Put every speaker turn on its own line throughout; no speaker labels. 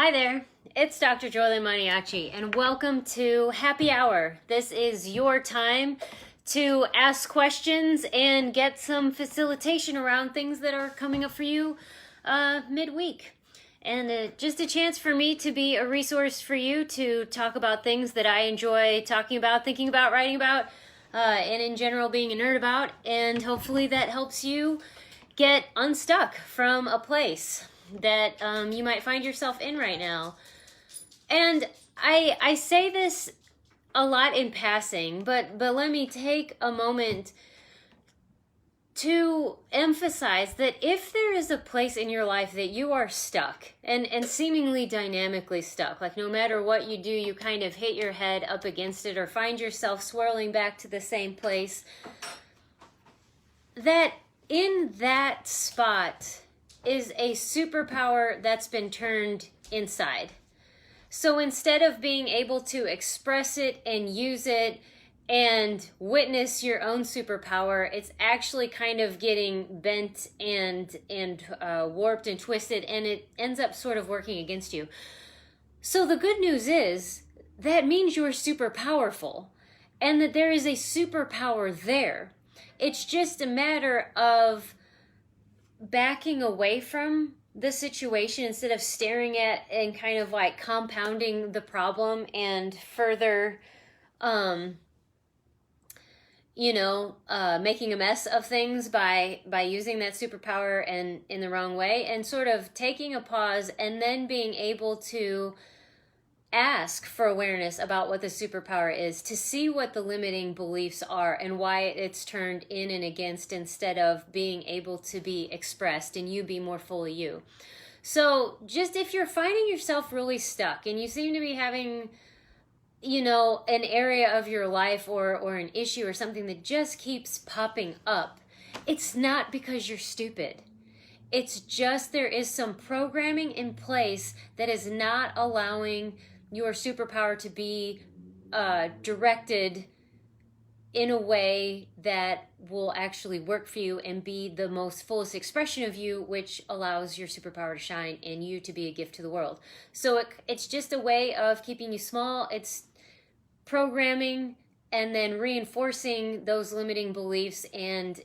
Hi there, it's Dr. JOYLYN Maniaci, and welcome to Happy Hour. This is your time to ask questions and get some facilitation around things that are coming up for you midweek. And just a chance for me to be a resource for you to talk about things that I enjoy talking about, thinking about, writing about, and in general being a nerd about. And hopefully that helps you get unstuck from a place that you might find yourself in right now. And I say this a lot in passing, but let me take a moment to emphasize that if there is a place in your life that you are stuck and seemingly dynamically stuck, like no matter what you do, you kind of hit your head up against it or find yourself swirling back to the same place, that in that spot is a superpower that's been turned inside. So instead of being able to express it and use it and witness your own superpower, it's actually kind of getting bent and warped and twisted, and it ends up sort of working against you. So the good news is that means you're super powerful and that there is a superpower there. It's just a matter of backing away from the situation instead of staring at and kind of like compounding the problem and further making a mess of things by using that superpower and in the wrong way, and sort of taking a pause and then being able to ask for awareness about what the superpower is, to see what the limiting beliefs are and why it's turned in and against, instead of being able to be expressed and you be more fully you. So just if you're finding yourself really stuck and you seem to be having an area of your life or an issue or something that just keeps popping up, it's not because you're stupid. It's just there is some programming in place that is not allowing your superpower to be directed in a way that will actually work for you and be the most fullest expression of you, which allows your superpower to shine and you to be a gift to the world. So it's just a way of keeping you small. It's programming and then reinforcing those limiting beliefs and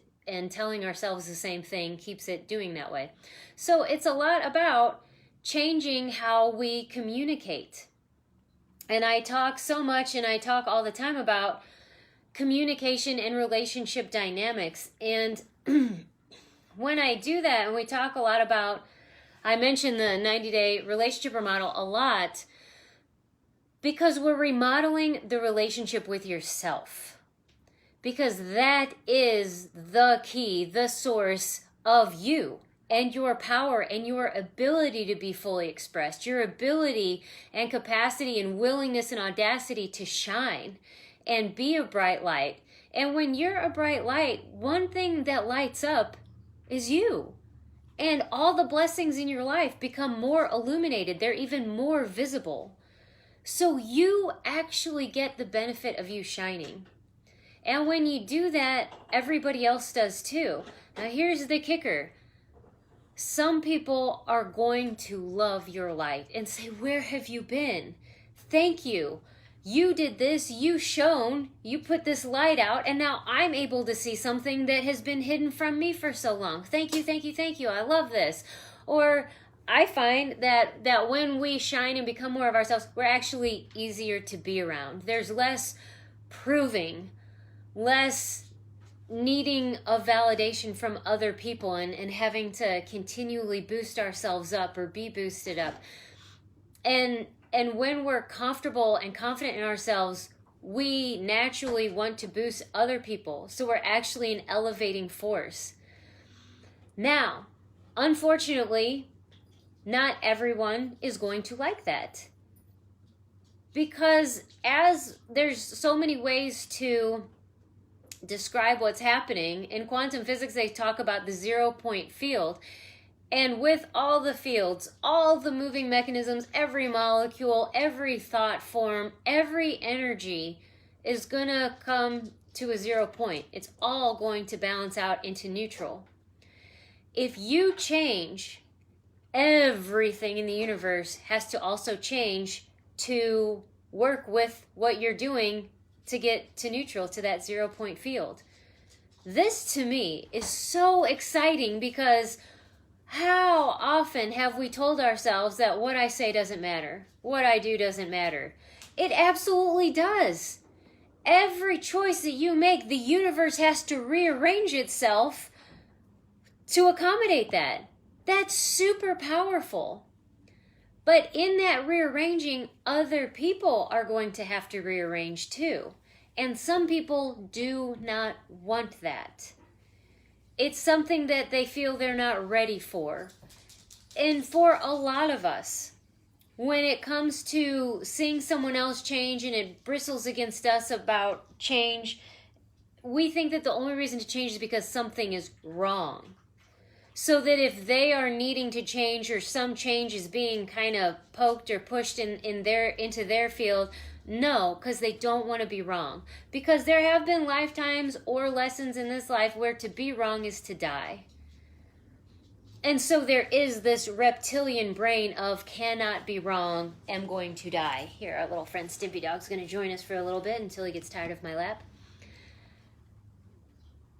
telling ourselves the same thing keeps it doing that way. So it's a lot about changing how we communicate. And I talk so much and I talk all the time about communication and relationship dynamics. And when I do that, and we talk a lot about, I mention the 90-day relationship remodel a lot, because we're remodeling the relationship with yourself. Because that is the key, the source of you and your power and your ability to be fully expressed, your ability and capacity and willingness and audacity to shine and be a bright light. And when you're a bright light, one thing that lights up is you. And all the blessings in your life become more illuminated. They're even more visible. So you actually get the benefit of you shining. And when you do that, everybody else does too. Now here's the kicker. Some people are going to love your light and say, "Where have you been? Thank you. You did this, you shone, you put this light out, and now I'm able to see something that has been hidden from me for so long. Thank you, thank you, thank you. I love this." Or I find that when we shine and become more of ourselves, we're actually easier to be around. There's less proving, less needing a validation from other people and having to continually boost ourselves up or be boosted up. And when we're comfortable and confident in ourselves, we naturally want to boost other people. So we're actually an elevating force. Now, unfortunately, not everyone is going to like that. Because as there's so many ways to describe what's happening, in quantum physics they talk about the 0-point field. And with all the fields, all the moving mechanisms, every molecule, every thought form, every energy is going to come to a 0 point. It's all going to balance out into neutral. If you change everything in the universe has to also change to work with what you're doing to get to neutral, to that 0 point field. This to me is so exciting, because how often have we told ourselves that what I say doesn't matter, what I do doesn't matter? It absolutely does. Every choice that you make, the universe has to rearrange itself to accommodate that. That's super powerful. But in that rearranging, other people are going to have to rearrange too. And some people do not want that. It's something that they feel they're not ready for. And for a lot of us, when it comes to seeing someone else change and it bristles against us about change, we think that the only reason to change is because something is wrong. So that if they are needing to change, or some change is being kind of poked or pushed into their field, no, because they don't want to be wrong. Because there have been lifetimes or lessons in this life where to be wrong is to die. And so there is this reptilian brain of cannot be wrong, am going to die. Here, our little friend Stimpy Dog's going to join us for a little bit until he gets tired of my lap.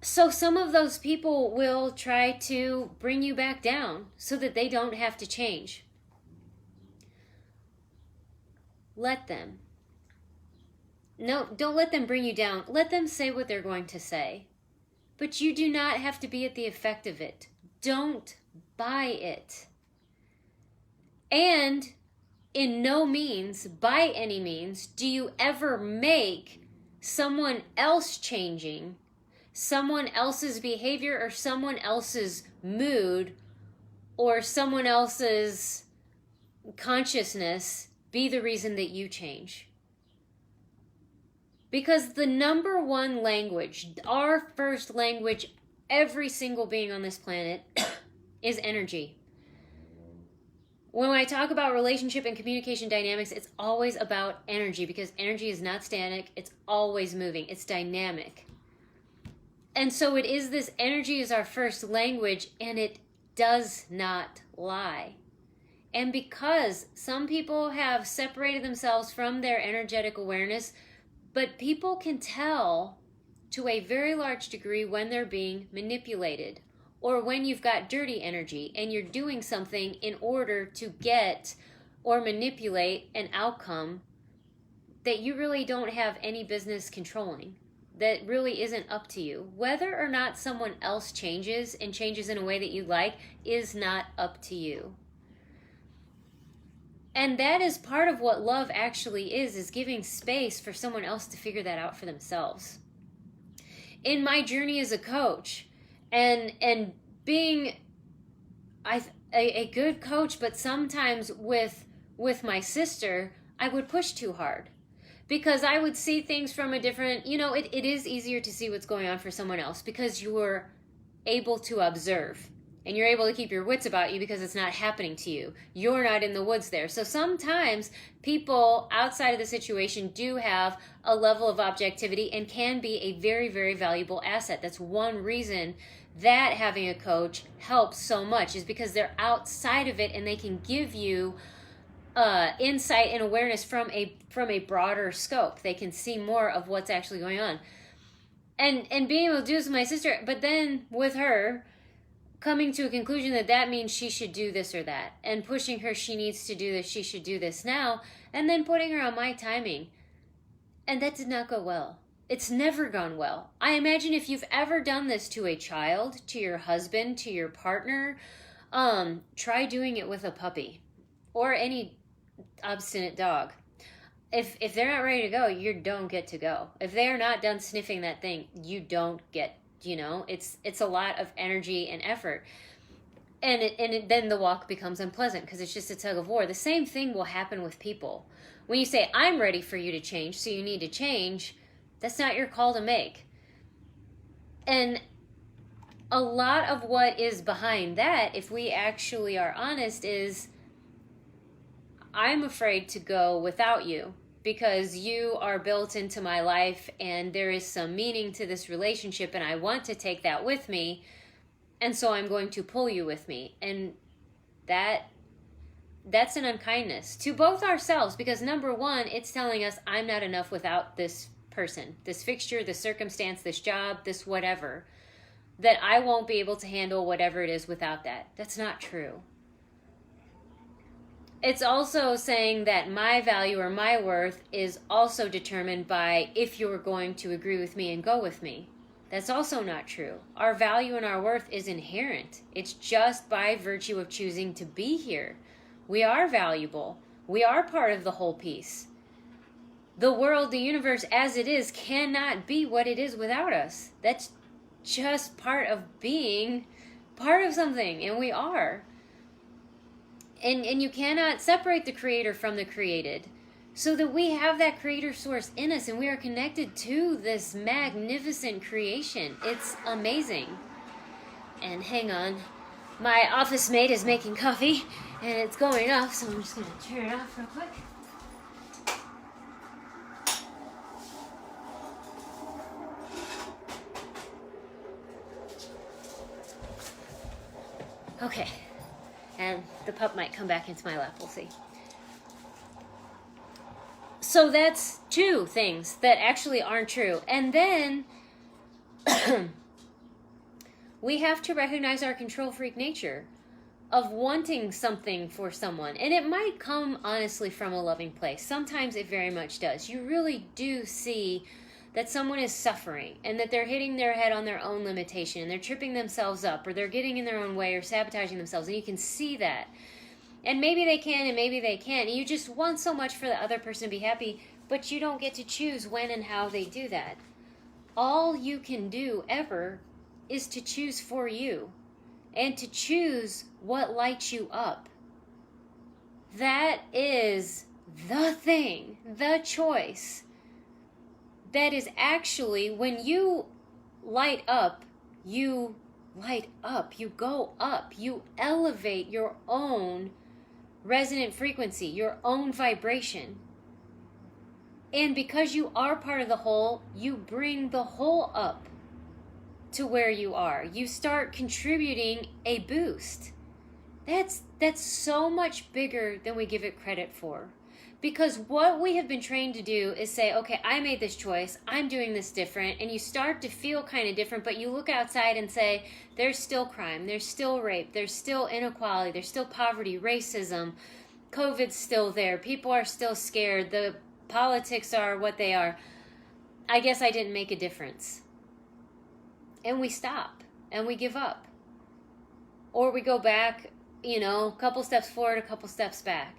So some of those people will try to bring you back down so that they don't have to change. Let them. No, don't let them bring you down. Let them say what they're going to say. But you do not have to be at the effect of it. Don't buy it. And in no means, by any means, do you ever make someone else changing, someone else's behavior or someone else's mood or someone else's consciousness be the reason that you change. Because the number one language, our first language, every single being on this planet, is energy. When I talk about relationship and communication dynamics, it's always about energy, because energy is not static, it's always moving, it's dynamic. And so it is, this energy is our first language, and it does not lie. And because some people have separated themselves from their energetic awareness, but people can tell to a very large degree when they're being manipulated, or when you've got dirty energy and you're doing something in order to get or manipulate an outcome that you really don't have any business controlling, that really isn't up to you. Whether or not someone else changes and changes in a way that you like is not up to you. And that is part of what love actually is giving space for someone else to figure that out for themselves. In my journey as a coach, and being a good coach, but sometimes with my sister, I would push too hard. Because I would see things from a different, it is easier to see what's going on for someone else because you're able to observe. And you're able to keep your wits about you because it's not happening to you. You're not in the woods there. So sometimes people outside of the situation do have a level of objectivity and can be a very, very valuable asset. That's one reason that having a coach helps so much, is because they're outside of it and they can give you insight and awareness from a broader scope. They can see more of what's actually going on. And being able to do this with my sister, but then with her, coming to a conclusion that means she should do this or that, and pushing her, she needs to do this, she should do this now, and then putting her on my timing. And that did not go well. It's never gone well. I imagine if you've ever done this to a child, to your husband, to your partner, try doing it with a puppy or any obstinate dog. If they're not ready to go, you don't get to go. If they're not done sniffing that thing, you don't get. It's a lot of energy and effort, and then the walk becomes unpleasant because it's just a tug of war. The same thing will happen with people. When you say, I'm ready for you to change, so you need to change, that's not your call to make. And a lot of what is behind that, if we actually are honest, is I'm afraid to go without you, because you are built into my life and there is some meaning to this relationship and I want to take that with me, and so I'm going to pull you with me. And that's an unkindness to both ourselves, because number one, it's telling us I'm not enough without this person, this fixture, this circumstance, this job, this whatever, that I won't be able to handle whatever it is without that. That's not true. It's also saying that my value or my worth is also determined by if you're going to agree with me and go with me. That's also not true. Our value and our worth is inherent. It's just by virtue of choosing to be here. We are valuable. We are part of the whole piece. The world, the universe as it is, cannot be what it is without us. That's just part of being part of something, and we are. And you cannot separate the creator from the created. So that we have that creator source in us, and we are connected to this magnificent creation. It's amazing. And hang on, my office mate is making coffee, and it's going off, so I'm just going to turn it off real quick. Okay. And the pup might come back into my lap. We'll see. So that's two things that actually aren't true. And then we have to recognize our control freak nature of wanting something for someone. And it might come honestly from a loving place. Sometimes it very much does. You really do see that someone is suffering and that they're hitting their head on their own limitation and they're tripping themselves up or they're getting in their own way or sabotaging themselves, and you can see that. And maybe they can and maybe they can't. And you just want so much for the other person to be happy, but you don't get to choose when and how they do that. All you can do ever is to choose for you and to choose what lights you up. That is the thing, the choice. That is actually, when you light up, you go up, you elevate your own resonant frequency, your own vibration. And because you are part of the whole, you bring the whole up to where you are. You start contributing a boost. That's so much bigger than we give it credit for. Because what we have been trained to do is say, okay, I made this choice, I'm doing this different, and you start to feel kind of different, but you look outside and say, there's still crime, there's still rape, there's still inequality, there's still poverty, racism, COVID's still there, people are still scared, the politics are what they are. I guess I didn't make a difference. And we stop, and we give up. Or we go back, a couple steps forward, a couple steps back.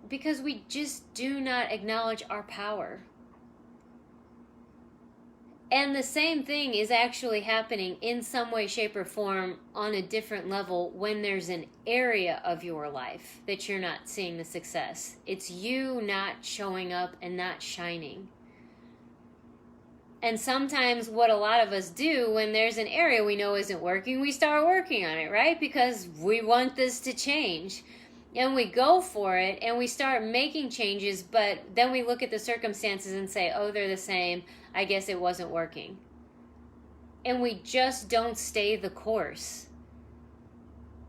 Because we just do not acknowledge our power. And the same thing is actually happening in some way, shape, or form on a different level when there's an area of your life that you're not seeing the success. It's you not showing up and not shining. And sometimes what a lot of us do when there's an area we know isn't working, we start working on it, right? Because we want this to change. And we go for it, and we start making changes, but then we look at the circumstances and say, oh, they're the same. I guess it wasn't working. And we just don't stay the course.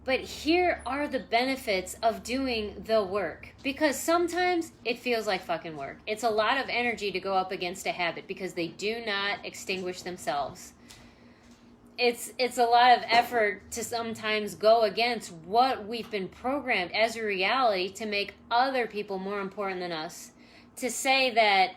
But here are the benefits of doing the work. Because sometimes it feels like fucking work. It's a lot of energy to go up against a habit because they do not extinguish themselves. It's a lot of effort to sometimes go against what we've been programmed as a reality to make other people more important than us. To say that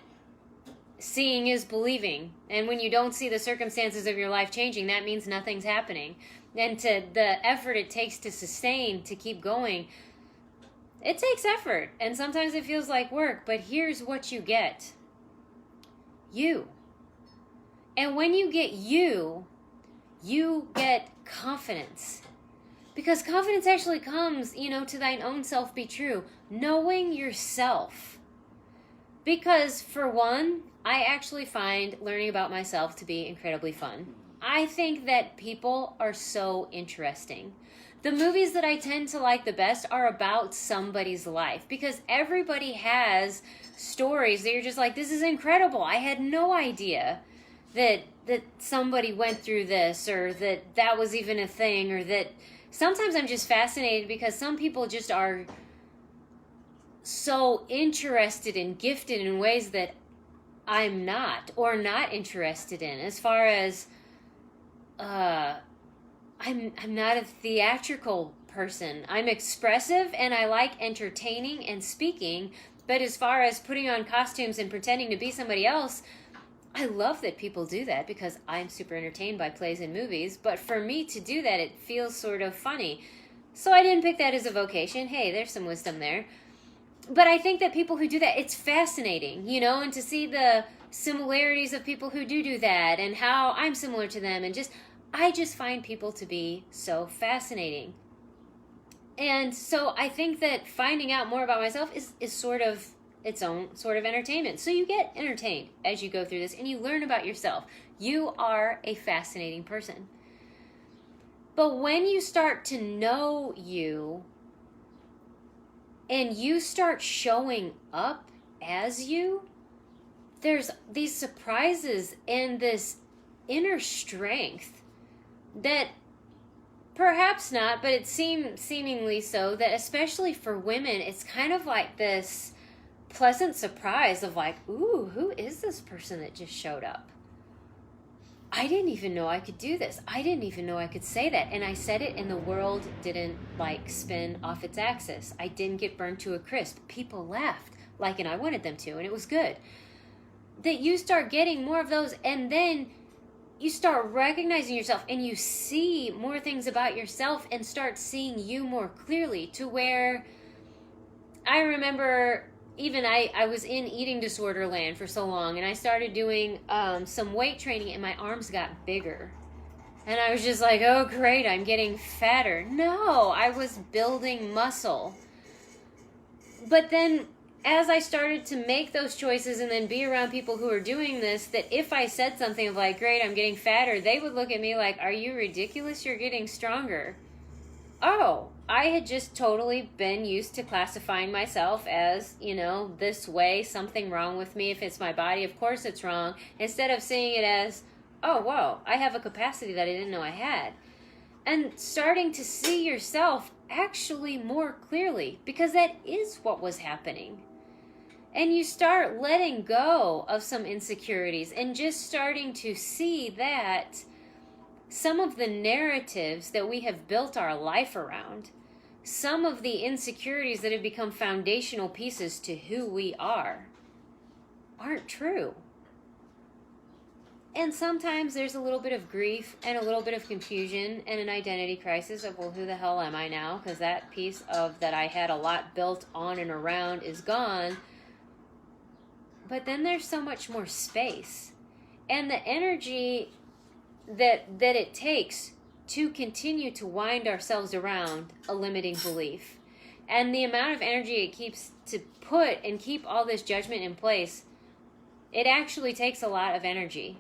seeing is believing, and when you don't see the circumstances of your life changing, that means nothing's happening. And to the effort it takes to sustain, to keep going, it takes effort, and sometimes it feels like work, but here's what you get. You. And when you get you get confidence. Because confidence actually comes, to thine own self be true. Knowing yourself. Because, for one, I actually find learning about myself to be incredibly fun. I think that people are so interesting. The movies that I tend to like the best are about somebody's life. Because everybody has stories that you're just like, this is incredible. I had no idea that somebody went through this, or that was even a thing, or that sometimes I'm just fascinated because some people just are so interested and gifted in ways that I'm not, or not interested in. As far as I'm not a theatrical person. I'm expressive and I like entertaining and speaking, but as far as putting on costumes and pretending to be somebody else, I love that people do that because I'm super entertained by plays and movies, but for me to do that, it feels sort of funny. So I didn't pick that as a vocation. Hey, there's some wisdom there. But I think that people who do that, it's fascinating, you know, and to see the similarities of people who do that and how I'm similar to them, and I just find people to be so fascinating. And so I think that finding out more about myself is sort of its own sort of entertainment. So you get entertained as you go through this and you learn about yourself. You are a fascinating person. But when you start to know you and you start showing up as you, there's these surprises and this inner strength that perhaps not, but it seemingly so, that especially for women, it's kind of like this pleasant surprise of like, ooh, who is this person that just showed up? I didn't even know I could do this. I didn't even know I could say that. And I said it and the world didn't like spin off its axis. I didn't get burned to a crisp. People laughed like, and I wanted them to, and it was good. That you start getting more of those, and then you start recognizing yourself and you see more things about yourself and start seeing you more clearly, to where I remember even I was in eating disorder land for so long, and I started doing some weight training and my arms got bigger. And I was just like, oh great, I'm getting fatter. No, I was building muscle. But then as I started to make those choices and then be around people who are doing this, that if I said something of like, great, I'm getting fatter, they would look at me like, are you ridiculous? You're getting stronger. Oh, I had just totally been used to classifying myself as, you know, this way, something wrong with me. If it's my body, of course it's wrong. Instead of seeing it as, oh, whoa, I have a capacity that I didn't know I had. And starting to see yourself actually more clearly, because that is what was happening. And you start letting go of some insecurities and just starting to see that some of the narratives that we have built our life around, some of the insecurities that have become foundational pieces to who we are, aren't true. And sometimes there's a little bit of grief and a little bit of confusion and an identity crisis of, well, who the hell am I now? Because that piece of that I had a lot built on and around is gone. But then there's so much more space. And the energy that it takes to continue to wind ourselves around a limiting belief, and the amount of energy it keeps to put and keep all this judgment in place, it actually takes a lot of energy.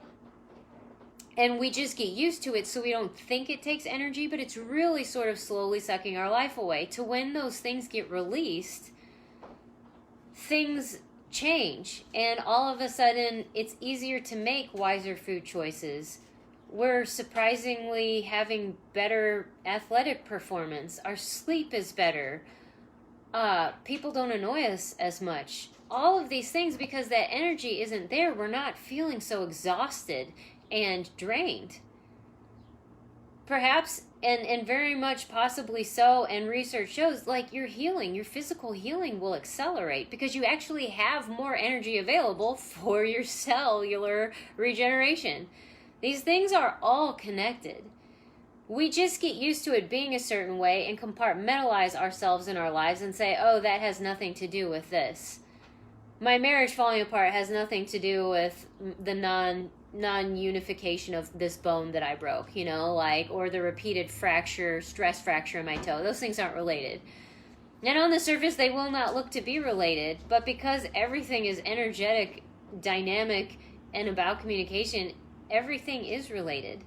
And we just get used to it, so we don't think it takes energy, but it's really sort of slowly sucking our life away, to when those things get released, things change, and all of a sudden it's easier to make wiser food choices. We're surprisingly having better athletic performance. Our sleep is better. People don't annoy us as much. All of these things, because that energy isn't there, we're not feeling so exhausted and drained. Perhaps, and very much possibly so, and research shows, like, your healing, your physical healing will accelerate because you actually have more energy available for your cellular regeneration. These things are all connected. We just get used to it being a certain way and compartmentalize ourselves in our lives and say, oh, that has nothing to do with this. My marriage falling apart has nothing to do with the non-unification of this bone that I broke, you know, like, or the repeated stress fracture in my toe. Those things aren't related. And on the surface, they will not look to be related, but because everything is energetic, dynamic, and about communication, everything is related.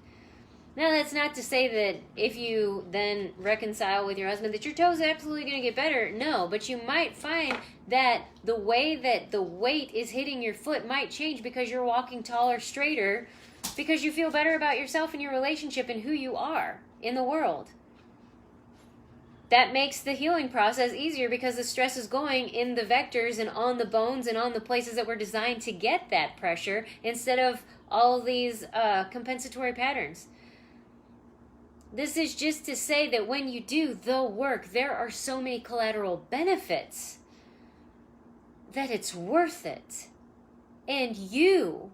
Now, that's not to say that if you then reconcile with your husband that your toe is absolutely going to get better. No, but you might find that the way that the weight is hitting your foot might change because you're walking taller, straighter, because you feel better about yourself and your relationship and who you are in the world. that makes the healing process easier because the stress is going in the vectors and on the bones and on the places that were designed to get that pressure instead of all these compensatory patterns. This is just to say that when you do the work, there are so many collateral benefits that it's worth it. And you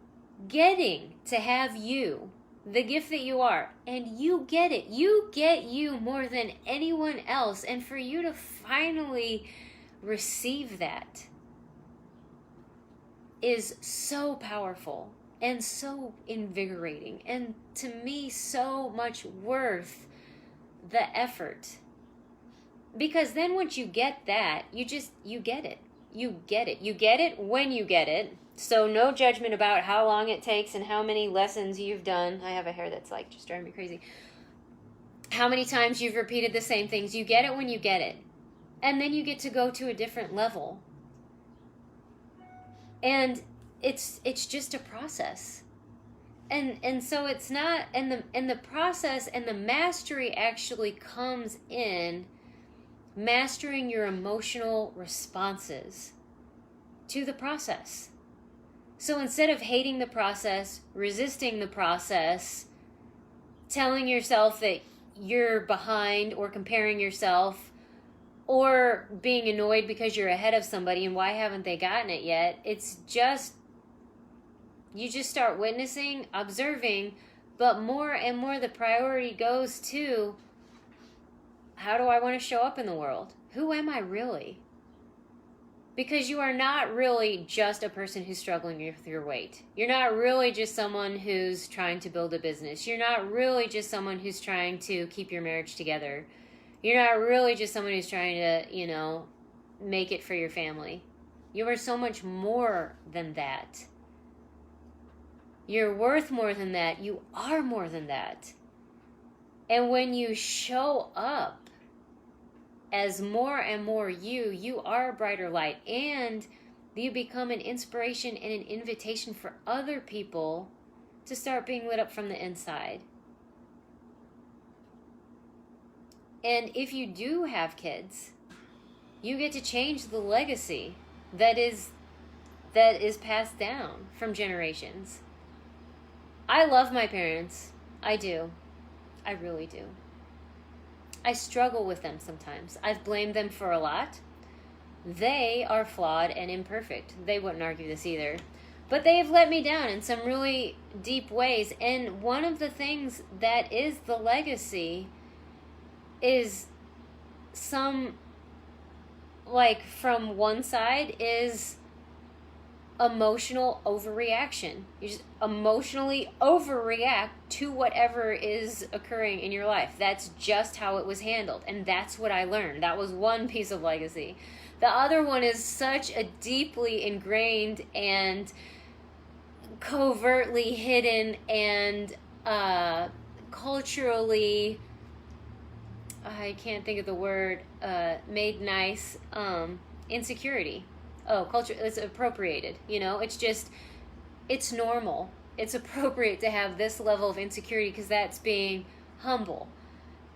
getting to have you, the gift that you are, and you get it. You get you more than anyone else. And for you to finally receive that is so powerful and so invigorating, and to me so much worth the effort. Because then once you get that, you get it. You get it. You get it when you get it. So no judgment about how long it takes and how many lessons you've done. I have a hair that's like just driving me crazy. How many times you've repeated the same things. You get it when you get it. And then you get to go to a different level. And it's just a process. And so it's not, and the process and the mastery actually comes in mastering your emotional responses to the process. So instead of hating the process, resisting the process, telling yourself that you're behind or comparing yourself or being annoyed because you're ahead of somebody and why haven't they gotten it yet, it's just, you just start witnessing, observing, but more and more the priority goes to, how do I want to show up in the world? Who am I really? Because you are not really just a person who's struggling with your weight. You're not really just someone who's trying to build a business. You're not really just someone who's trying to keep your marriage together. You're not really just someone who's trying to, make it for your family. You are so much more than that. You're worth more than that. You are more than that. And when you show up as more and more you are a brighter light, and you become an inspiration and an invitation for other people to start being lit up from the inside. And if you do have kids, you get to change the legacy that is passed down from generations. I love my parents. I do. I really do. I struggle with them sometimes. I've blamed them for a lot. They are flawed and imperfect. They wouldn't argue this either. But they have let me down in some really deep ways. And one of the things that is the legacy is from one side is emotional overreaction. You just emotionally overreact to whatever is occurring in your life. That's just how it was handled. And that's what I learned. That was one piece of legacy. The other one is such a deeply ingrained and covertly hidden and culturally, I can't think of the word, made nice, insecurity. Oh, culture, it's appropriated, it's normal. It's appropriate to have this level of insecurity because that's being humble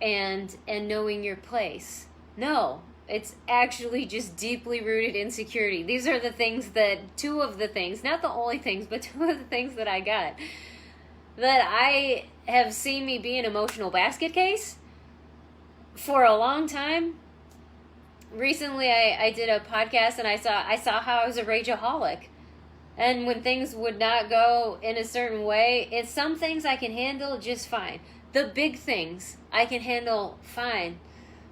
and knowing your place. No, it's actually just deeply rooted insecurity. These are two of the things, not the only things, but two of the things that I got that I have seen me be an emotional basket case for a long time. Recently, I did a podcast and I saw how I was a rageaholic. And when things would not go in a certain way, it's some things I can handle just fine. The big things I can handle fine.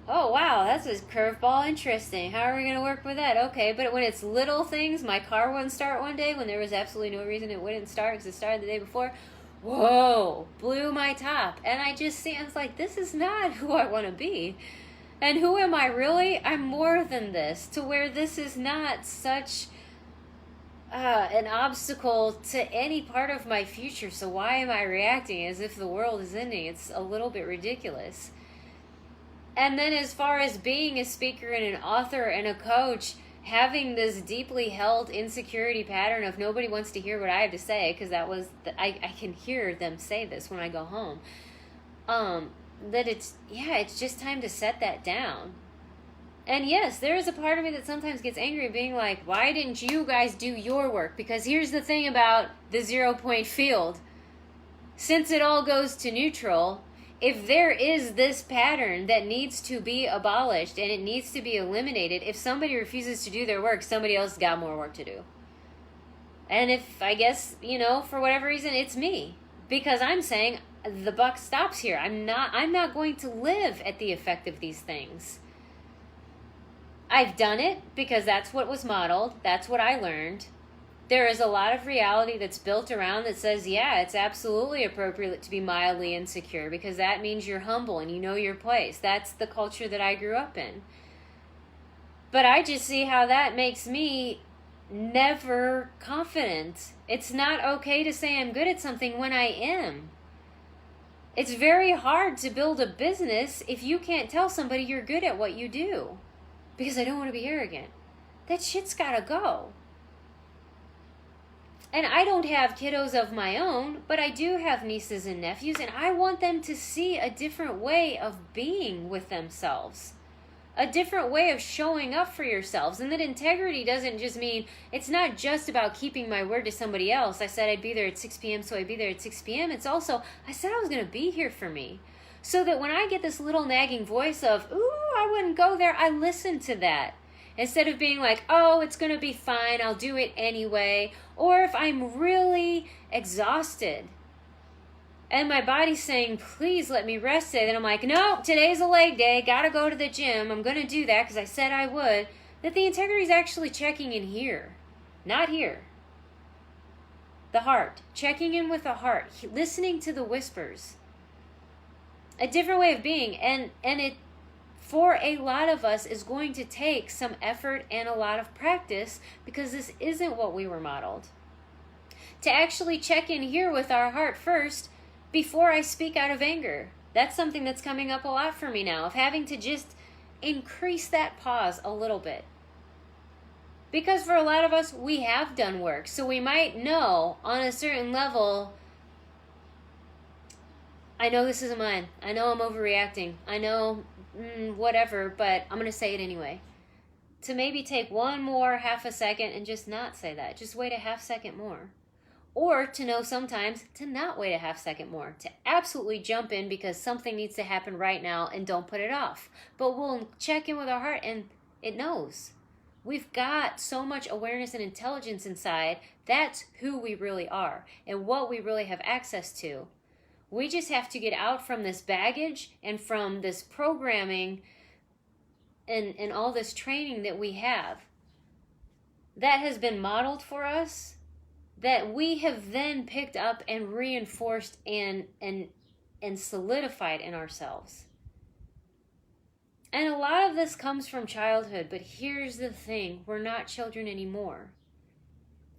Oh, wow, that's a curveball. Interesting. How are we going to work with that? Okay, but when it's little things, my car wouldn't start one day when there was absolutely no reason it wouldn't start because it started the day before. Whoa, blew my top. And I was like, this is not who I want to be. And who am I really? I'm more than this, to where this is not such an obstacle to any part of my future. So why am I reacting as if the world is ending? It's a little bit ridiculous. And then as far as being a speaker and an author and a coach, having this deeply held insecurity pattern of nobody wants to hear what I have to say, because I can hear them say this when I go home. That it's just time to set that down. And yes, there is a part of me that sometimes gets angry being like, why didn't you guys do your work? Because here's the thing about the 0-point field. Since it all goes to neutral, if there is this pattern that needs to be abolished and it needs to be eliminated, if somebody refuses to do their work, somebody else has got more work to do. And if, I guess, for whatever reason, it's me. Because I'm saying the buck stops here. I'm not going to live at the effect of these things. I've done it because that's what was modeled. That's what I learned. There is a lot of reality that's built around that says, yeah, it's absolutely appropriate to be mildly insecure because that means you're humble and you know your place. That's the culture that I grew up in. But I just see how that makes me never confident. It's not okay to say I'm good at something when I am. It's very hard to build a business if you can't tell somebody you're good at what you do. Because I don't want to be arrogant. That shit's gotta go. And I don't have kiddos of my own, but I do have nieces and nephews, and I want them to see a different way of being with themselves. A different way of showing up for yourselves. And that integrity doesn't just mean, it's not just about keeping my word to somebody else. I said I'd be there at 6 p.m., so I'd be there at 6 p.m. It's also, I said I was going to be here for me. So that when I get this little nagging voice of, ooh, I wouldn't go there, I listen to that. Instead of being like, oh, it's going to be fine, I'll do it anyway. Or if I'm really exhausted and my body's saying, please let me rest today, then I'm like, no, today's a leg day, gotta go to the gym, I'm going to do that because I said I would. That the integrity is actually checking in here, not here. The heart, checking in with the heart, listening to the whispers. A different way of being, and it, for a lot of us, is going to take some effort and a lot of practice because this isn't what we were modeled. To actually check in here with our heart first before I speak out of anger. That's something that's coming up a lot for me now, of having to just increase that pause a little bit. Because for a lot of us, we have done work, so we might know on a certain level, I know this isn't mine. I know I'm overreacting. I know whatever, but I'm going to say it anyway. To maybe take one more half a second and just not say that. Just wait a half second more. Or to know sometimes to not wait a half second more. To absolutely jump in because something needs to happen right now and don't put it off. But we'll check in with our heart and it knows. We've got so much awareness and intelligence inside. That's who we really are and what we really have access to. We just have to get out from this baggage and from this programming and all this training that we have that has been modeled for us, that we have then picked up and reinforced and solidified in ourselves. And a lot of this comes from childhood, but here's the thing, we're not children anymore.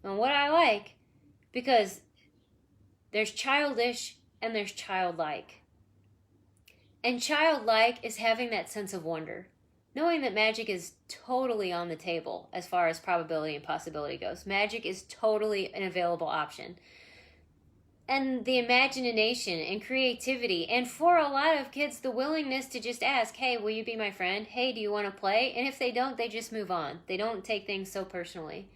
And what I like, because there's childish and there's childlike. And childlike is having that sense of wonder. Knowing that magic is totally on the table as far as probability and possibility goes. Magic is totally an available option. And the imagination and creativity. And for a lot of kids, the willingness to just ask, hey, will you be my friend? Hey, do you want to play? And if they don't, they just move on. They don't take things so personally.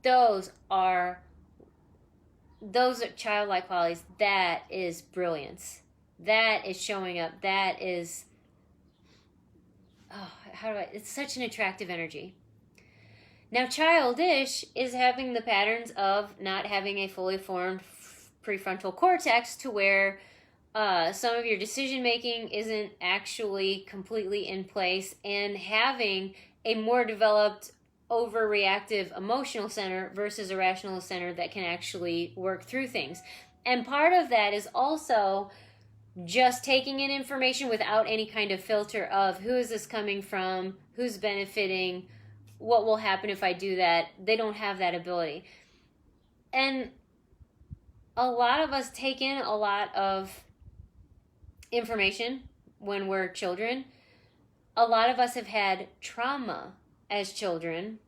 Those are childlike qualities. That is brilliance. That is showing up. That is, it's such an attractive energy. Now, childish is having the patterns of not having a fully formed prefrontal cortex to where some of your decision making isn't actually completely in place, and having a more developed overreactive emotional center versus a rational center that can actually work through things. And part of that is also just taking in information without any kind of filter of who is this coming from, who's benefiting, what will happen if I do that. They don't have that ability. And a lot of us take in a lot of information when we're children. A lot of us have had trauma as children.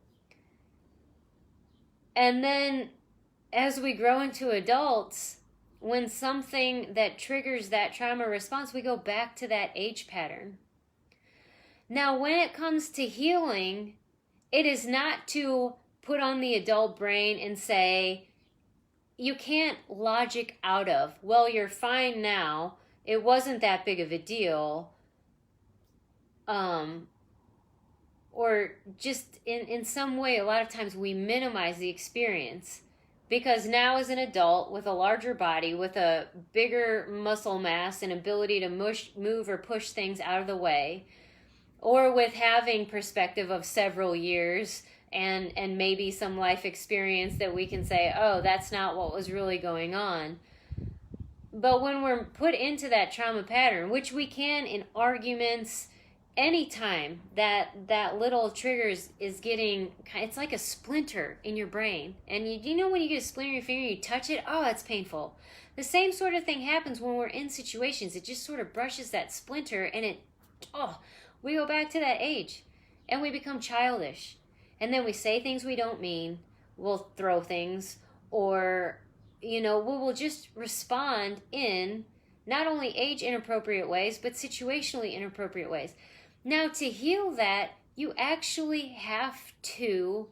And then as we grow into adults, when something that triggers that trauma response, we go back to that age pattern. Now, when it comes to healing, it is not to put on the adult brain and say, you can't logic out of, well, you're fine now. It wasn't that big of a deal. Or just in some way, a lot of times we minimize the experience because now as an adult with a larger body, with a bigger muscle mass and ability to move or push things out of the way, or with having perspective of several years and maybe some life experience that we can say, oh, that's not what was really going on. But when we're put into that trauma pattern, which we can in arguments, anytime that little trigger is getting, it's like a splinter in your brain. And you know when you get a splinter in your finger, you touch it, oh, it's painful. The same sort of thing happens when we're in situations. It just sort of brushes that splinter and we go back to that age and we become childish. And then we say things we don't mean. We'll throw things, or, we will just respond in not only age inappropriate ways, but situationally inappropriate ways. Now, to heal that, you actually have to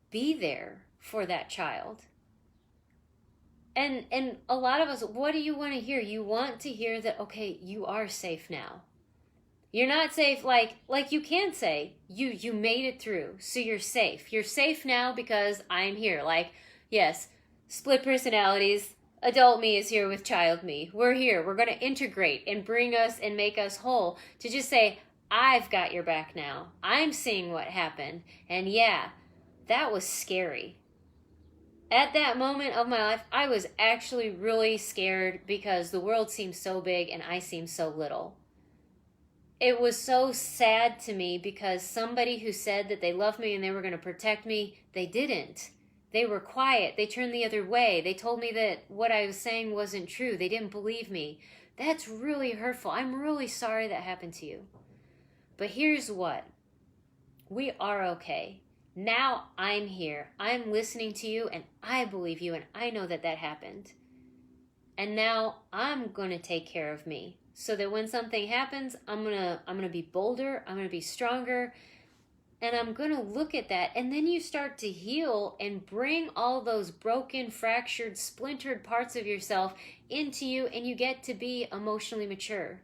be there for that child. And a lot of us, what do you want to hear? You want to hear that, okay, you are safe now. You're not safe like you can say, you made it through, so you're safe. You're safe now because I'm here. Like, yes, split personalities, adult me is here with child me. We're here. We're going to integrate and bring us and make us whole. To just say, I've got your back now. I'm seeing what happened. And yeah, that was scary. At that moment of my life, I was actually really scared because the world seemed so big and I seemed so little. It was so sad to me because somebody who said that they loved me and they were going to protect me, they didn't. They were quiet. They turned the other way. They told me that what I was saying wasn't true. They didn't believe me. That's really hurtful. I'm really sorry that happened to you. But here's what. We are okay. Now I'm here. I'm listening to you and I believe you and I know that happened. And now I'm going to take care of me so that when something happens, I'm going to be bolder, I'm going to be stronger, and I'm going to look at that. And then you start to heal and bring all those broken, fractured, splintered parts of yourself into you, and you get to be emotionally mature.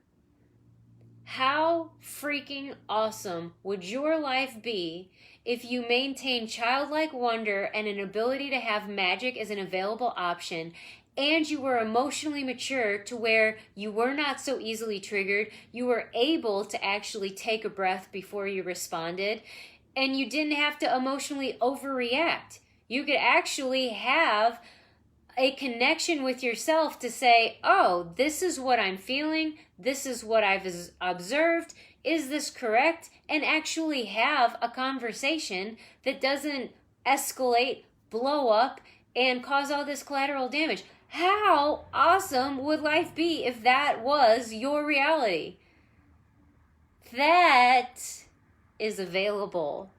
How freaking awesome would your life be if you maintain childlike wonder and an ability to have magic as an available option, and you were emotionally mature to where you were not so easily triggered, you were able to actually take a breath before you responded, and you didn't have to emotionally overreact. You could actually have a connection with yourself to say, oh, this is what I'm feeling, this is what I've observed, is this correct? And actually have a conversation that doesn't escalate, blow up, and cause all this collateral damage. How awesome would life be if that was your reality? That is available.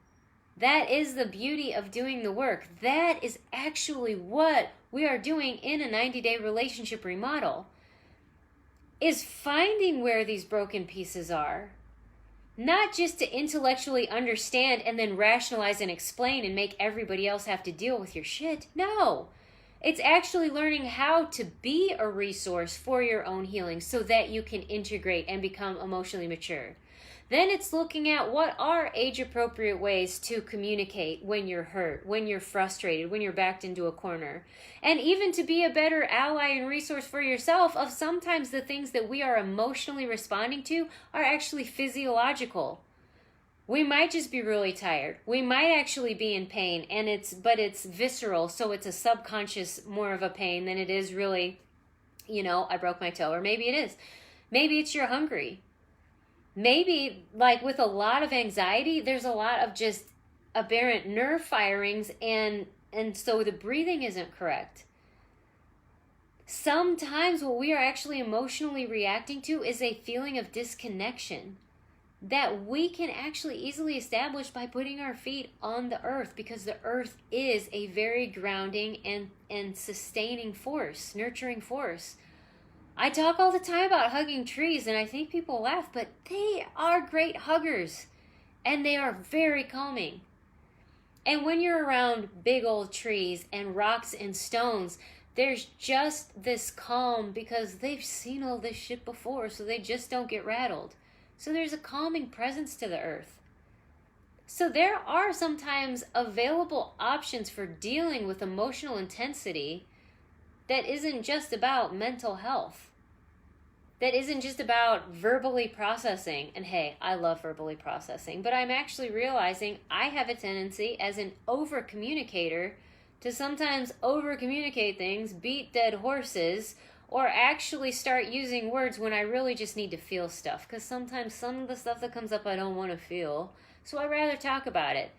That is the beauty of doing the work. That is actually what we are doing in a 90-day relationship remodel, is finding where these broken pieces are. Not just to intellectually understand and then rationalize and explain and make everybody else have to deal with your shit. No. It's actually learning how to be a resource for your own healing so that you can integrate and become emotionally mature. Then it's looking at what are age-appropriate ways to communicate when you're hurt, when you're frustrated, when you're backed into a corner. And even to be a better ally and resource for yourself of sometimes the things that we are emotionally responding to are actually physiological. We might just be really tired. We might actually be in pain, but it's visceral, so it's a subconscious more of a pain than it is really, I broke my toe, or maybe it is. Maybe it's you're hungry. Maybe, like with a lot of anxiety, there's a lot of just aberrant nerve firings, and so the breathing isn't correct. Sometimes what we are actually emotionally reacting to is a feeling of disconnection that we can actually easily establish by putting our feet on the earth, because the earth is a very grounding and sustaining force, nurturing force. I talk all the time about hugging trees, and I think people laugh, but they are great huggers, and they are very calming. And when you're around big old trees and rocks and stones, there's just this calm because they've seen all this shit before, so they just don't get rattled. So there's a calming presence to the earth. So there are sometimes available options for dealing with emotional intensity that isn't just about mental health. That isn't just about verbally processing. And hey, I love verbally processing, but I'm actually realizing I have a tendency as an over-communicator to sometimes over-communicate things, beat dead horses, or actually start using words when I really just need to feel stuff. Because sometimes some of the stuff that comes up I don't want to feel, so I'd rather talk about it.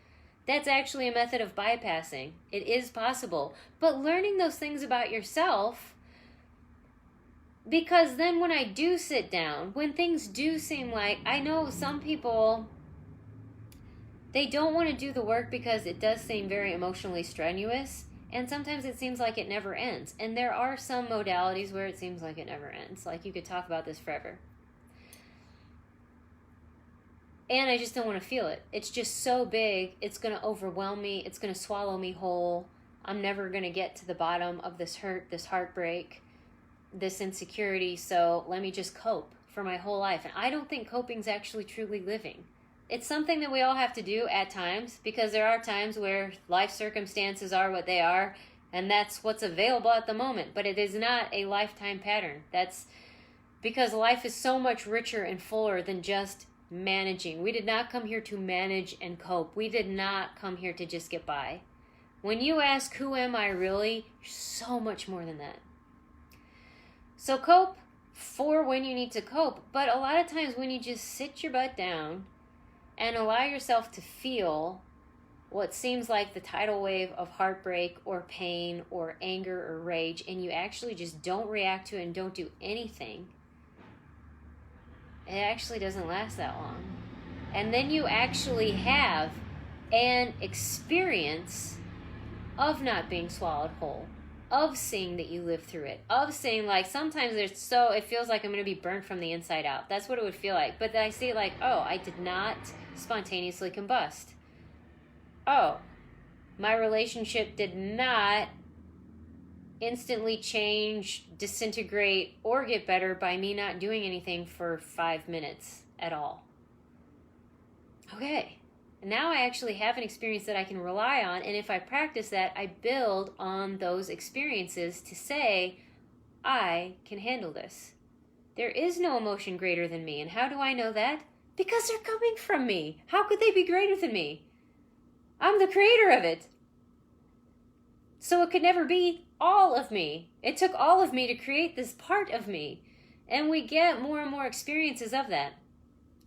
That's actually a method of bypassing. It is possible. But learning those things about yourself, because then when I do sit down, when things do seem like, I know some people, they don't want to do the work because it does seem very emotionally strenuous, and sometimes it seems like it never ends. And there are some modalities where it seems like it never ends. Like you could talk about this forever. And I just don't want to feel it. It's just so big, it's going to overwhelm me, it's going to swallow me whole. I'm never going to get to the bottom of this hurt, this heartbreak, this insecurity, so let me just cope for my whole life. And I don't think coping's actually truly living. It's something that we all have to do at times, because there are times where life circumstances are what they are, and that's what's available at the moment. But it is not a lifetime pattern. That's because life is so much richer and fuller than just managing. We did not come here to manage and cope. We did not come here to just get by. When you ask, who am I really? So much more than that. So cope for when you need to cope, but a lot of times when you just sit your butt down and allow yourself to feel what seems like the tidal wave of heartbreak or pain or anger or rage, and you actually just don't react to it and don't do anything, it actually doesn't last that long. And then you actually have an experience of not being swallowed whole, of seeing that you lived through it, of seeing, like, sometimes it feels like I'm going to be burnt from the inside out. That's what it would feel like. But then I see, like, oh, I did not spontaneously combust. Oh, my relationship did not instantly change, disintegrate, or get better by me not doing anything for 5 minutes at all. Okay, now I actually have an experience that I can rely on, and if I practice that, I build on those experiences to say, I can handle this. There is no emotion greater than me, and how do I know that? Because they're coming from me. How could they be greater than me? I'm the creator of it. So it could never be all of me. It took all of me to create this part of me. And we get more and more experiences of that.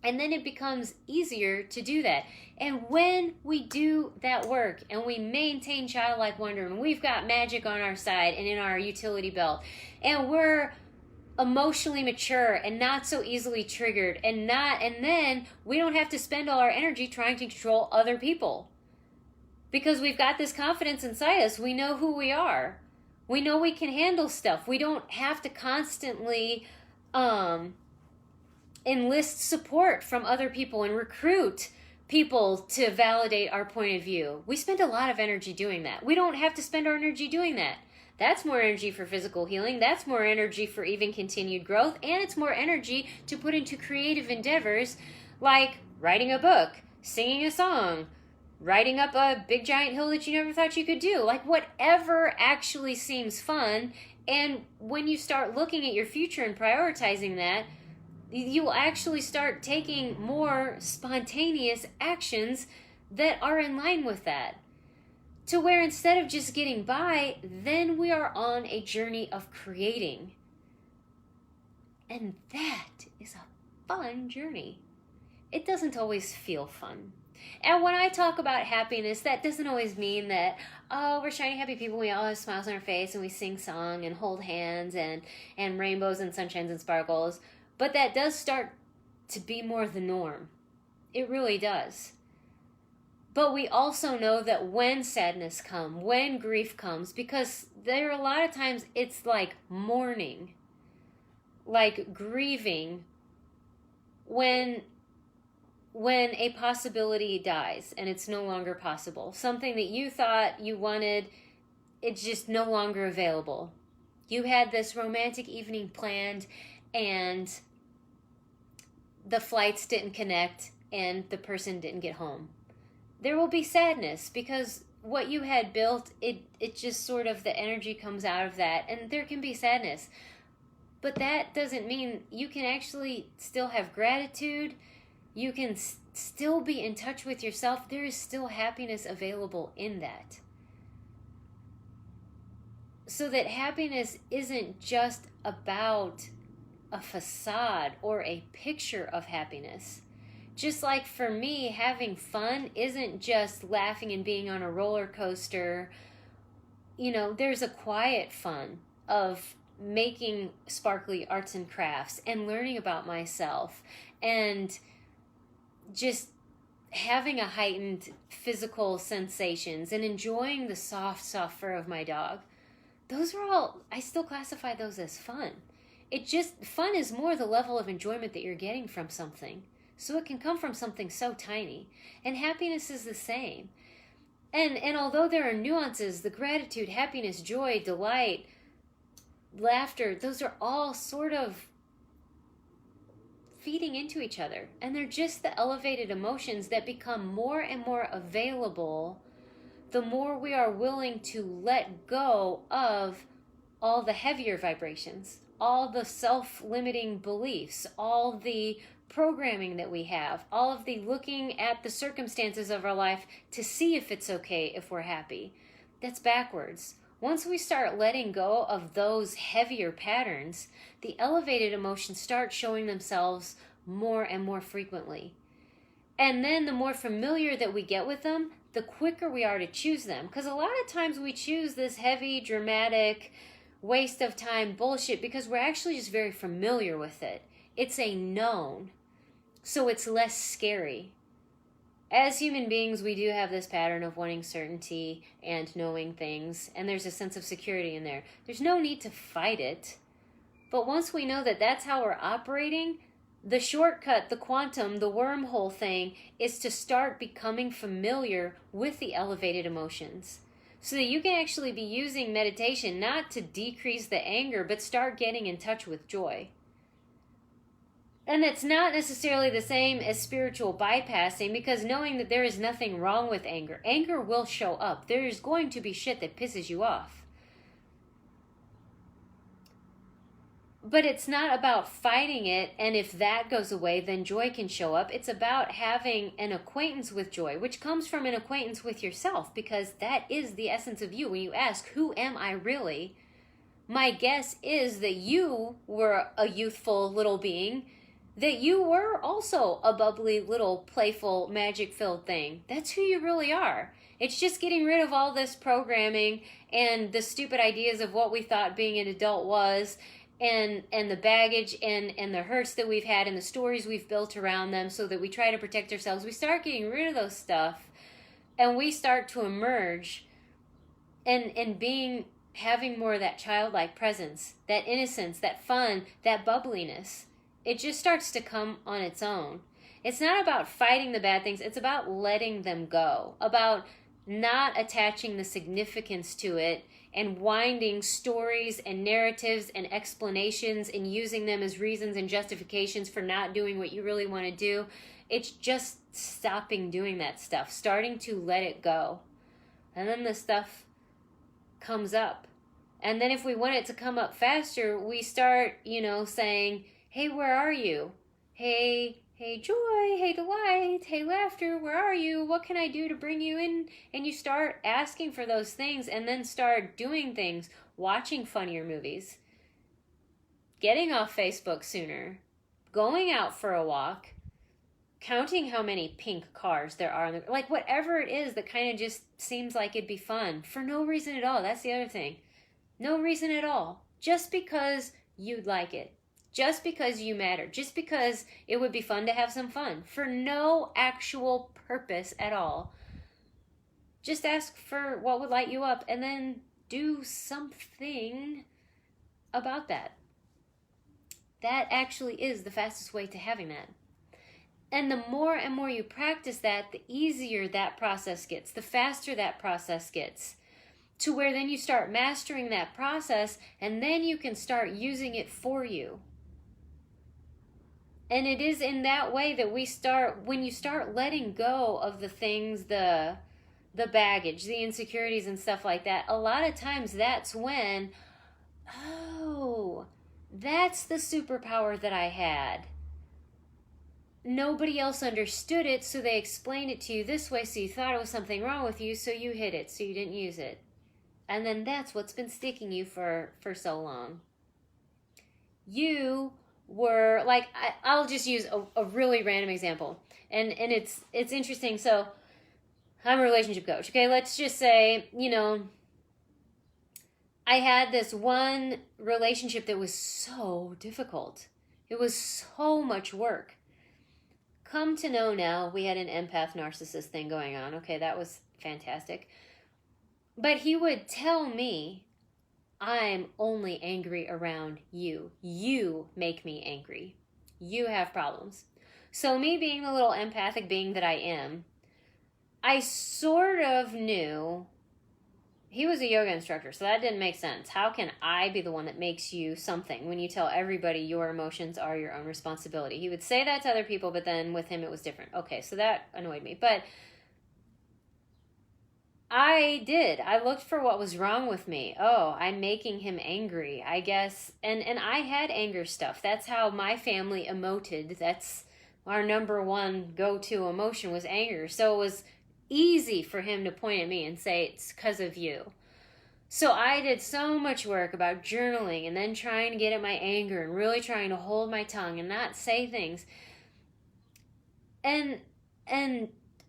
And then it becomes easier to do that. And when we do that work and we maintain childlike wonder, and we've got magic on our side and in our utility belt, and we're emotionally mature and not so easily triggered, and then we don't have to spend all our energy trying to control other people. Because we've got this confidence inside us. We know who we are. We know we can handle stuff. We don't have to constantly enlist support from other people and recruit people to validate our point of view. We spend a lot of energy doing that. We don't have to spend our energy doing that. That's more energy for physical healing. That's more energy for even continued growth. And it's more energy to put into creative endeavors like writing a book, singing a song, riding up a big giant hill that you never thought you could do. Like whatever actually seems fun. And when you start looking at your future and prioritizing that, you will actually start taking more spontaneous actions that are in line with that. To where instead of just getting by, then we are on a journey of creating. And that is a fun journey. It doesn't always feel fun. And when I talk about happiness, that doesn't always mean that, oh, we're shiny, happy people, we all have smiles on our face, and we sing song and hold hands and rainbows and sunshines and sparkles. But that does start to be more the norm. It really does. But we also know that when sadness comes, when grief comes, because there are a lot of times it's like mourning. like grieving when a possibility dies and it's no longer possible. Something that you thought you wanted, it's just no longer available. You had this romantic evening planned and the flights didn't connect and the person didn't get home. There will be sadness because what you had built, it just sort of, the energy comes out of that, and there can be sadness. But that doesn't mean you can actually still have gratitude. You can still be in touch with yourself. There is still happiness available in that. So that happiness isn't just about a facade or a picture of happiness. Just like for me, having fun isn't just laughing and being on a roller coaster. There's a quiet fun of making sparkly arts and crafts and learning about myself and just having a heightened physical sensations and enjoying the soft fur of my dog. Those are all, I still classify those as fun. Fun is more the level of enjoyment that you're getting from something. So it can come from something so tiny. And happiness is the same. And although there are nuances, the gratitude, happiness, joy, delight, laughter, those are all sort of feeding into each other. And they're just the elevated emotions that become more and more available the more we are willing to let go of all the heavier vibrations, all the self-limiting beliefs, all the programming that we have, all of the looking at the circumstances of our life to see if it's okay if we're happy. That's backwards. Once we start letting go of those heavier patterns, the elevated emotions start showing themselves more and more frequently. And then the more familiar that we get with them, the quicker we are to choose them. Because a lot of times we choose this heavy, dramatic, waste of time bullshit because we're actually just very familiar with it. It's a known. So it's less scary. As human beings, we do have this pattern of wanting certainty and knowing things, and there's a sense of security in there. There's no need to fight it. But once we know that that's how we're operating, the shortcut, the quantum, the wormhole thing is to start becoming familiar with the elevated emotions. So that you can actually be using meditation not to decrease the anger, but start getting in touch with joy. And it's not necessarily the same as spiritual bypassing, because knowing that there is nothing wrong with anger. Anger will show up. There is going to be shit that pisses you off. But it's not about fighting it, and if that goes away, then joy can show up. It's about having an acquaintance with joy, which comes from an acquaintance with yourself, because that is the essence of you. When you ask, who am I really? My guess is that you were a youthful little being, that you were also a bubbly, little, playful, magic-filled thing. That's who you really are. It's just getting rid of all this programming and the stupid ideas of what we thought being an adult was, and the baggage and the hurts that we've had and the stories we've built around them so that we try to protect ourselves. We start getting rid of those stuff, and we start to emerge and having more of that childlike presence, that innocence, that fun, that bubbliness. It just starts to come on its own. It's not about fighting the bad things. It's about letting them go, about not attaching the significance to it and winding stories and narratives and explanations and using them as reasons and justifications for not doing what you really want to do. It's just stopping doing that stuff, starting to let it go. And then the stuff comes up. And then if we want it to come up faster, we start, saying, hey, where are you? Hey, joy, hey, delight, hey, laughter, where are you? What can I do to bring you in? And you start asking for those things and then start doing things, watching funnier movies, getting off Facebook sooner, going out for a walk, counting how many pink cars there are, like whatever it is that kind of just seems like it'd be fun for no reason at all. That's the other thing. No reason at all. Just because you'd like it. Just because you matter. Just because it would be fun to have some fun. For no actual purpose at all. Just ask for what would light you up and then do something about that. That actually is the fastest way to having that. And the more and more you practice that, the easier that process gets, the faster that process gets, to where then you start mastering that process, and then you can start using it for you. And it is in that way that we start, when you start letting go of the things, the baggage, the insecurities and stuff like that, a lot of times that's when, oh, that's the superpower that I had. Nobody else understood it, so they explained it to you this way, so you thought it was something wrong with you, so you hid it, so you didn't use it. And then that's what's been sticking you for so long. You were, like, I'll just use a really random example. And it's interesting. So I'm a relationship coach, okay? Let's just say, I had this one relationship that was so difficult. It was so much work. Come to know now, we had an empath narcissist thing going on. Okay, that was fantastic. But he would tell me, I'm only angry around you. You make me angry. You have problems. So me being the little empathic being that I am, I sort of knew he was a yoga instructor, so that didn't make sense. How can I be the one that makes you something when you tell everybody your emotions are your own responsibility? He would say that to other people, but then with him it was different. Okay, so that annoyed me. But I did. I looked for what was wrong with me. Oh, I'm making him angry, I guess. And I had anger stuff. That's how my family emoted. That's our number one go-to emotion was anger. So it was easy for him to point at me and say, it's because of you. So I did so much work about journaling and then trying to get at my anger and really trying to hold my tongue and not say things. And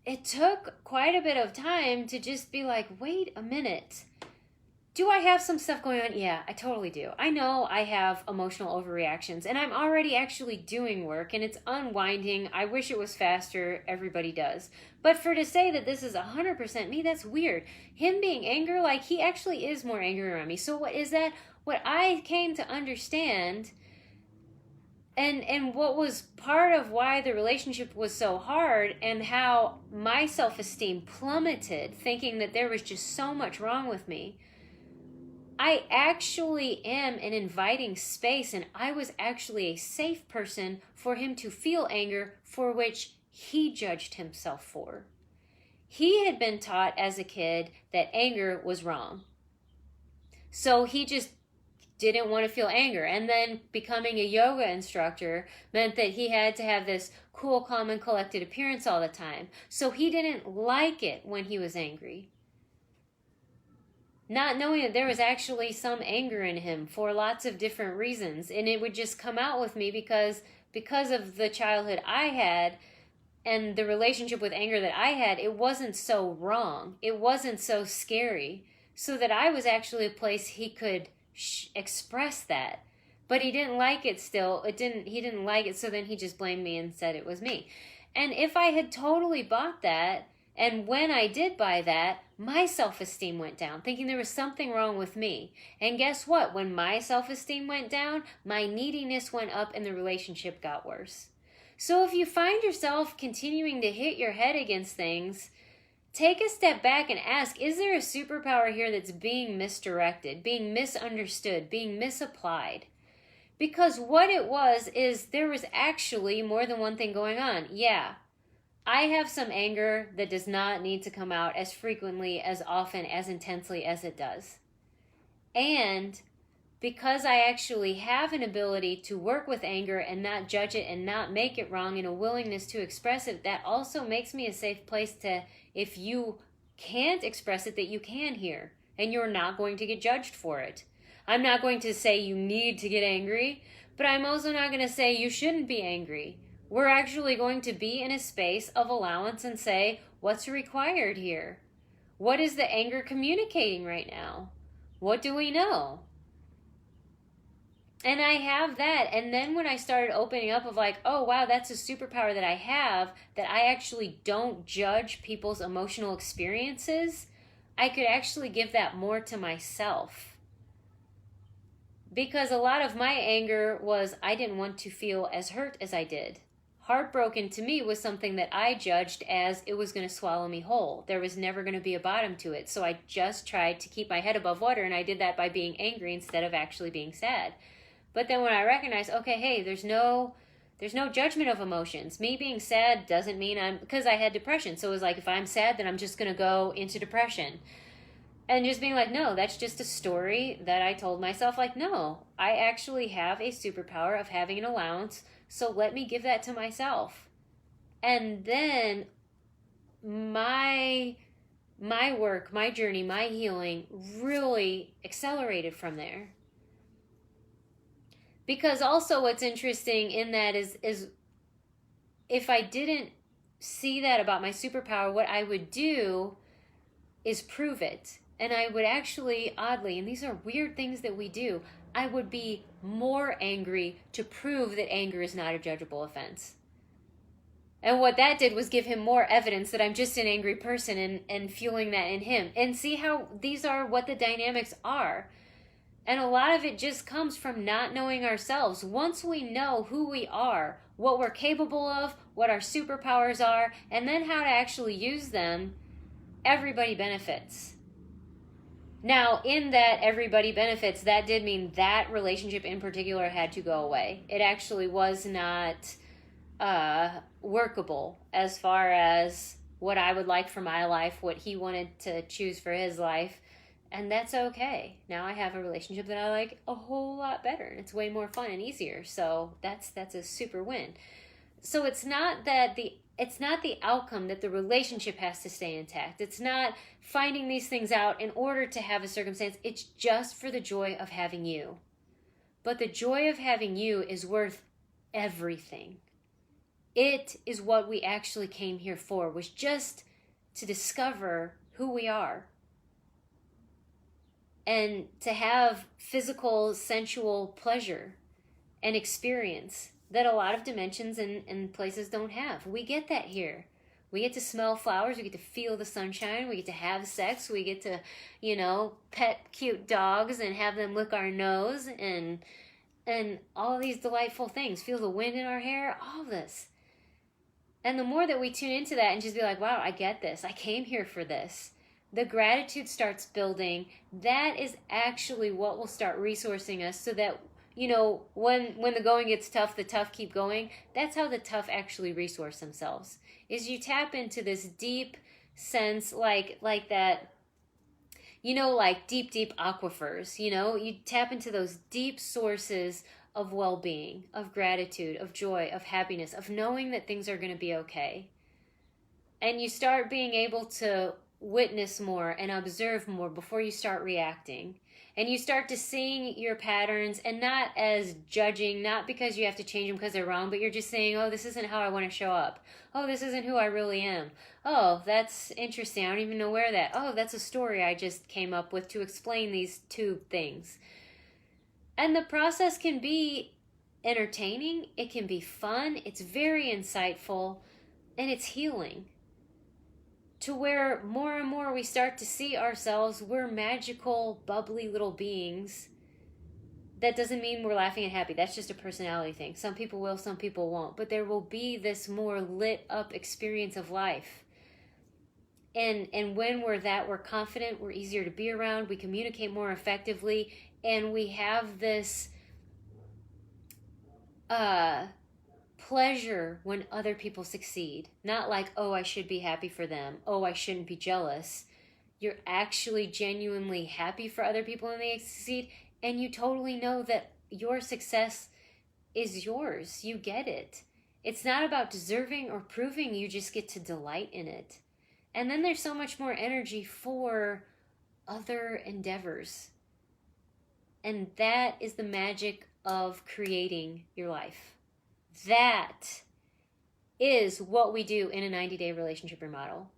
it took quite a bit of time to just be like, wait a minute. Do I have some stuff going on? Yeah, I totally do. I know I have emotional overreactions, and I'm already actually doing work, and it's unwinding. I wish it was faster. Everybody does. But for to say that this is 100% me, that's weird. Him being angry, like, he actually is more angry around me. So what is that? What I came to understand, and what was part of why the relationship was so hard and how my self-esteem plummeted, thinking that there was just so much wrong with me, I actually am an inviting space, and I was actually a safe person for him to feel anger for which he judged himself for. He had been taught as a kid that anger was wrong. So he just didn't want to feel anger. And then becoming a yoga instructor meant that he had to have this cool, calm, and collected appearance all the time. So he didn't like it when he was angry. Not knowing that there was actually some anger in him for lots of different reasons. And it would just come out with me because of the childhood I had and the relationship with anger that I had, it wasn't so wrong. It wasn't so scary. So that I was actually a place he could express that. But he didn't like it still. He didn't like it, so then he just blamed me and said it was me. And if I had totally bought that, and when I did buy that, my self-esteem went down, thinking there was something wrong with me. And guess what? When my self-esteem went down, my neediness went up and the relationship got worse. So if you find yourself continuing to hit your head against things, take a step back and ask, is there a superpower here that's being misdirected, being misunderstood, being misapplied? Because what it was is there was actually more than one thing going on. Yeah. I have some anger that does not need to come out as frequently, as often, as intensely as it does. And because I actually have an ability to work with anger and not judge it and not make it wrong and a willingness to express it, that also makes me a safe place to, if you can't express it, that you can hear. And you're not going to get judged for it. I'm not going to say you need to get angry, but I'm also not going to say you shouldn't be angry. We're actually going to be in a space of allowance and say, what's required here? What is the anger communicating right now? What do we know? And I have that. And then when I started opening up of like, oh, wow, that's a superpower that I have, that I actually don't judge people's emotional experiences, I could actually give that more to myself. Because a lot of my anger was I didn't want to feel as hurt as I did. Heartbroken to me was something that I judged as it was going to swallow me whole. There was never going to be a bottom to it. So I just tried to keep my head above water, and I did that by being angry instead of actually being sad. But then when I recognized, okay, hey, there's no judgment of emotions. Me being sad doesn't mean because I had depression. So it was like, if I'm sad, then I'm just going to go into depression. And just being like, no, that's just a story that I told myself. Like, no, I actually have a superpower of having an allowance. So let me give that to myself. And then my work, my journey, my healing really accelerated from there. Because also what's interesting in that is if I didn't see that about my superpower, what I would do is prove it. And I would actually, oddly, and these are weird things that we do, I would be more angry to prove that anger is not a judgeable offense. And what that did was give him more evidence that I'm just an angry person and fueling that in him. And see how these are what the dynamics are. And a lot of it just comes from not knowing ourselves. Once we know who we are, what we're capable of, what our superpowers are, and then how to actually use them, everybody benefits. Now, in that everybody benefits, that did mean that relationship in particular had to go away. It actually was not workable as far as what I would like for my life, what he wanted to choose for his life. And that's okay. Now I have a relationship that I like a whole lot better, and it's way more fun and easier. So that's a super win. So it's not the outcome that the relationship has to stay intact. It's not finding these things out in order to have a circumstance. It's just for the joy of having you. But the joy of having you is worth everything. It is what we actually came here for, was just to discover who we are. And to have physical, sensual pleasure and experience that a lot of dimensions and places don't have. We get that here. We get to smell flowers. We get to feel the sunshine. We get to have sex. We get to, pet cute dogs and have them lick our nose and all these delightful things. Feel the wind in our hair. All this. And the more that we tune into that and just be like, wow, I get this. I came here for this. The gratitude starts building. That is actually what will start resourcing us so that, when the going gets tough, the tough keep going. That's how the tough actually resource themselves. Is you tap into this deep sense like that, like deep aquifers, you tap into those deep sources of well-being, of gratitude, of joy, of happiness, of knowing that things are going to be okay. And you start being able to witness more and observe more before you start reacting. And you start to seeing your patterns, and not as judging, not because you have to change them because they're wrong, but you're just saying, oh, this isn't how I want to show up. Oh, this isn't who I really am. Oh, that's interesting. I don't even know where that. Oh, that's a story I just came up with to explain these two things. And the process can be entertaining. It can be fun. It's very insightful, and it's healing. To where more and more we start to see ourselves, we're magical, bubbly little beings. That doesn't mean we're laughing and happy. That's just a personality thing. Some people will, some people won't. But there will be this more lit up experience of life. And when we're confident, we're easier to be around, we communicate more effectively, and we have this pleasure when other people succeed. Not like, oh, I should be happy for them. Oh, I shouldn't be jealous. You're actually genuinely happy for other people when they succeed, and you totally know that your success is yours. You get it. It's not about deserving or proving. You just get to delight in it. And then there's so much more energy for other endeavors. And that is the magic of creating your life. That is what we do in a 90-day relationship remodel.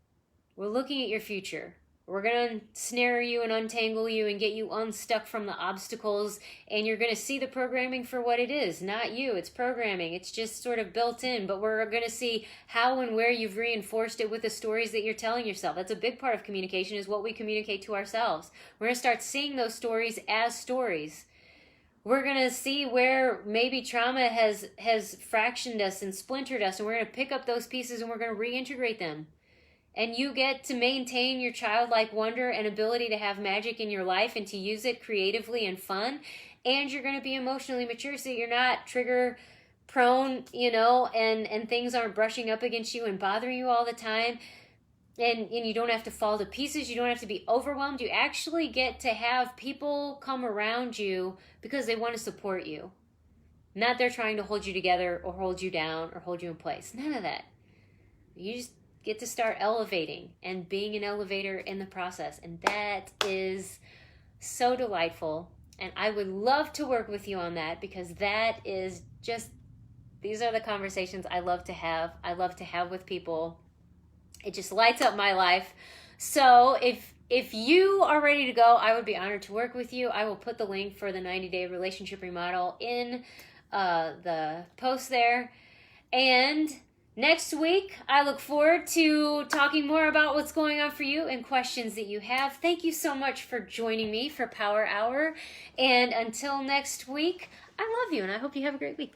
We're looking at your future. We're going to snare you and untangle you and get you unstuck from the obstacles, and you're going to see the programming for what it is. Not you, it's programming. It's just sort of built in, but we're going to see how and where you've reinforced it with the stories that you're telling yourself. That's a big part of communication, is what we communicate to ourselves. We're going to start seeing those stories as stories. We're going to see where maybe trauma has fractured us and splintered us, and we're going to pick up those pieces and we're going to reintegrate them. And you get to maintain your childlike wonder and ability to have magic in your life and to use it creatively and fun. And you're going to be emotionally mature so you're not trigger prone, you know, and things aren't brushing up against you and bothering you all the time. And you don't have to fall to pieces. You don't have to be overwhelmed. You actually get to have people come around you because they want to support you. Not they're trying to hold you together or hold you down or hold you in place. None of that. You just get to start elevating and being an elevator in the process. And that is so delightful. And I would love to work with you on that, because that is just, these are the conversations I love to have. I love to have with people. It just lights up my life. So if you are ready to go, I would be honored to work with you. I will put the link for the 90-day relationship remodel in the post there. And next week, I look forward to talking more about what's going on for you and questions that you have. Thank you so much for joining me for Power Hour. And until next week, I love you and I hope you have a great week.